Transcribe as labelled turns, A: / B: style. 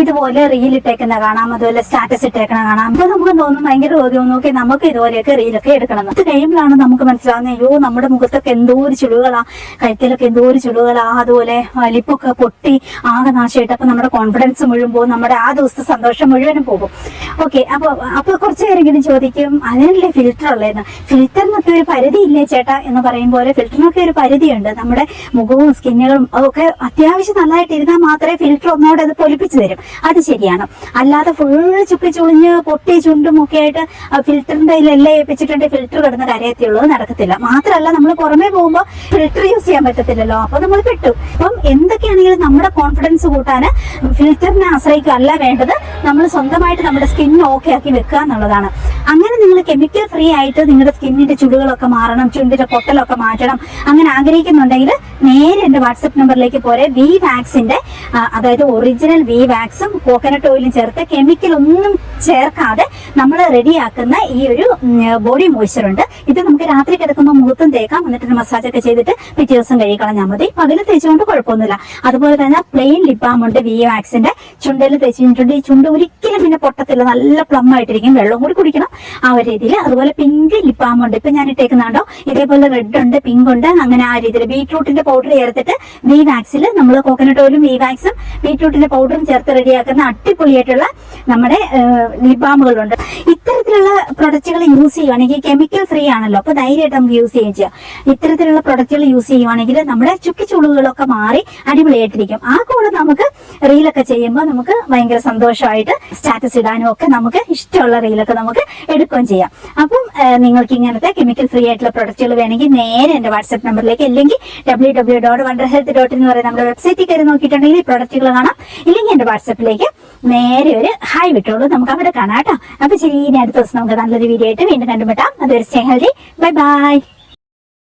A: ഇതുപോലെ റീൽ ഇട്ടേക്കുന്ന കാണാം, അതുപോലെ സ്റ്റാറ്റസ് ഇട്ടേക്കണ കാണാം. അപ്പൊ നമുക്ക് തോന്നും ഭയങ്കര ചോദ്യം, നോക്കി നമുക്ക് ഇതുപോലെയൊക്കെ റീലൊക്കെ എടുക്കണം. അത് കഴിയുമ്പോഴാണ് നമുക്ക് മനസ്സിലാവുന്നത്, അയ്യോ നമ്മുടെ മുഖത്തൊക്കെ എന്തോ ഒരു ചുളിവുകളാ, കഴുത്തിലൊക്കെ എന്തോ ഒരു ചുളിവുകളാ, അതുപോലെ ലിപ്പൊക്കെ പൊട്ടി ആകെ നാശമായിട്ട്. അപ്പൊ നമ്മുടെ കോൺഫിഡൻസ് മുഴുവൻ പോകും, നമ്മുടെ ആ ദിവസത്തെ സന്തോഷം മുഴുവനും പോകും. ഓക്കെ, അപ്പൊ കുറച്ചു പേരെങ്കിലും ചോദിക്കും, അതിനല്ലേ ഫിൽറ്റർ ഉള്ളതെന്ന്. ഫിൽറ്ററിനൊക്കെ ഒരു പരിധി ഇല്ലേ ചേട്ടാ എന്ന് പറയും പോലെ ഫിൽറ്ററിനൊക്കെ ഒരു പരിധിയുണ്ട്. നമ്മുടെ മുഖവും സ്കിന്നുകളും ഒക്കെ അത്യാവശ്യം നല്ലതായിട്ട് ഇരുന്നാൽ മാത്രമേ ഫിൽറ്റർ ഒന്നോടെ അത് പൊലിപ്പിച്ചു തരും. അത് ശരിയാണ്. അല്ലാതെ ഫുള്ള് ചുക്കി ചുളിഞ്ഞ് പൊട്ടി ചുണ്ടും ഒക്കെ ആയിട്ട് ഫിൽറ്ററിന്റെ എല്ലാം ഏൽപ്പിച്ചിട്ടുണ്ട് ഫിൽറ്റർ കിടന്ന് കരയത്തുള്ളത് നടക്കത്തില്ല. മാത്രമല്ല നമ്മൾ പുറമെ പോകുമ്പോൾ ഫിൽറ്റർ യൂസ് ചെയ്യാൻ പറ്റത്തില്ലല്ലോ, അപ്പൊ നമ്മൾ പെട്ടു. അപ്പം എന്തൊക്കെയാണെങ്കിലും നമ്മുടെ കോൺഫിഡൻസ് കൂട്ടാന് ഫിൽറ്ററിനെ ആശ്രയിക്കുകയല്ല വേണ്ടത്, നമ്മൾ സ്വന്തമായിട്ട് നമ്മുടെ സ്കിൻ ഓക്കെ ആക്കി വെക്കുക എന്നുള്ളതാണ്. അങ്ങനെ നിങ്ങൾ കെമിക്കൽ ഫ്രീ ആയിട്ട് നിങ്ങളുടെ സ്കിന്നിന്റെ ചുടുകളൊക്കെ മാറണം, ചുണ്ടിന്റെ പൊട്ടലൊക്കെ മാറ്റണം, അങ്ങനെ ആഗ്രഹിക്കുന്നുണ്ടെങ്കിൽ നേരെ എന്റെ വാട്സപ്പ് നമ്പറിലേക്ക് പോരെ. വി വാക്സിന്റെ അതായത് ഒറിജിനൽ വി വാക്സും കോക്കനട്ട് ഓയിലും ചേർത്ത് കെമിക്കൽ ഒന്നും ചേർക്കാതെ നമ്മൾ റെഡിയാക്കുന്ന ഈ ഒരു ബോഡി മോയ്സ്ചർ ഉണ്ട്. ഇത് നമുക്ക് രാത്രി കിടക്കുമ്പോൾ മുഖത്തും തേക്കാം, എന്നിട്ട് മസാജ് ഒക്കെ ചെയ്തിട്ട് പിറ്റേ ദിവസം കഴുകിക്കളഞ്ഞാൽ മതി. പകല് തേച്ചുകൊണ്ട് കുഴപ്പമൊന്നുമില്ല. അതുപോലെ തന്നെ പ്ലെയിൻ ലിപ് ബാം ഉണ്ട് വി വാക്സിന്റെ, ചുണ്ടിൽ തേച്ചിട്ടുണ്ട്. ഈ ചുണ്ട് ഒരിക്കലും പിന്നെ പൊട്ടത്തില്ല, നല്ല പ്ലം ആയിട്ടിരിക്കും. വെള്ളം കൂടി കുടിക്കണം ആ ഒരു രീതിയിൽ. അതുപോലെ പിങ്ക് ലിപ് ബാം ഉണ്ട്, ഇപ്പൊ ഞാൻ ഇട്ടേക്കുന്നുണ്ടോ, ഇതേപോലെ റെഡ് ഉണ്ട്, പിങ്ക് ഉണ്ട്, അങ്ങനെ ആ രീതിയിൽ. ബീറ്റ്റൂട്ടിന്റെ പൗഡർ ചേർത്തിട്ട് വി വാക്സിൽ നമ്മൾ കോക്കനട്ട് ഓയിലും വി വാക്സും ബീറ്റ്റൂട്ടിന്റെ പൗഡറും ചേർത്ത് റെഡിയാക്കുന്ന അടിപൊളിയായിട്ടുള്ള നമ്മുടെ ലിപ് ബാമുകളുണ്ട്. ഇത്തരത്തിലുള്ള പ്രൊഡക്റ്റുകൾ യൂസ് ചെയ്യുവാണെങ്കിൽ കെമിക്കൽ ഫ്രീ ആണല്ലോ, അപ്പൊ ധൈര്യമായിട്ട് നമുക്ക് യൂസ് ചെയ്യുകയും ചെയ്യാം. ഇത്തരത്തിലുള്ള പ്രൊഡക്റ്റുകൾ യൂസ് ചെയ്യുവാണെങ്കിൽ നമ്മുടെ ചുക്കിച്ചുളിവുകളൊക്കെ മാറി അടിപൊളിയായിട്ടിരിക്കും. ആ കൂടെ നമുക്ക് റീലൊക്കെ ചെയ്യുമ്പോൾ നമുക്ക് ഭയങ്കര സന്തോഷമായിട്ട് സ്റ്റാറ്റസ് ഇടാനും ഒക്കെ നമുക്ക് ഇഷ്ടമുള്ള റീലൊക്കെ നമുക്ക് എടുക്കുകയും ചെയ്യാം. അപ്പം നിങ്ങൾക്ക് ഇങ്ങനത്തെ കെമിക്കൽ ഫ്രീ ആയിട്ടുള്ള പ്രൊഡക്റ്റുകൾ വേണമെങ്കിൽ നേരെ എന്റെ വാട്സ്ആപ്പ് നമ്പറിലേക്ക്, അല്ലെങ്കിൽ www.wonderhealth.in എന്ന് പറയുന്ന നമ്മുടെ വെബ്സൈറ്റിൽ കയറി നോക്കിയിട്ടുണ്ടെങ്കിൽ ഈ പ്രൊഡക്റ്റുകൾ കാണാം. ഇല്ലെങ്കിൽ എന്റെ വാട്സ്ആപ്പിലേക്ക് നേരെ ഒരു ഹായ് വിട്ടോളൂ, നമുക്ക് അവിടെ കാണാം കേട്ടോ. അപ്പൊ ശരി, ഇനി അടുത്ത ദിവസം നമുക്ക് നല്ലൊരു വീഡിയോ ആയിട്ട് വീണ്ടും കണ്ടുമുട്ടാം. അതൊരു സ്റ്റേ ഹെൽത്തി. Bye bye.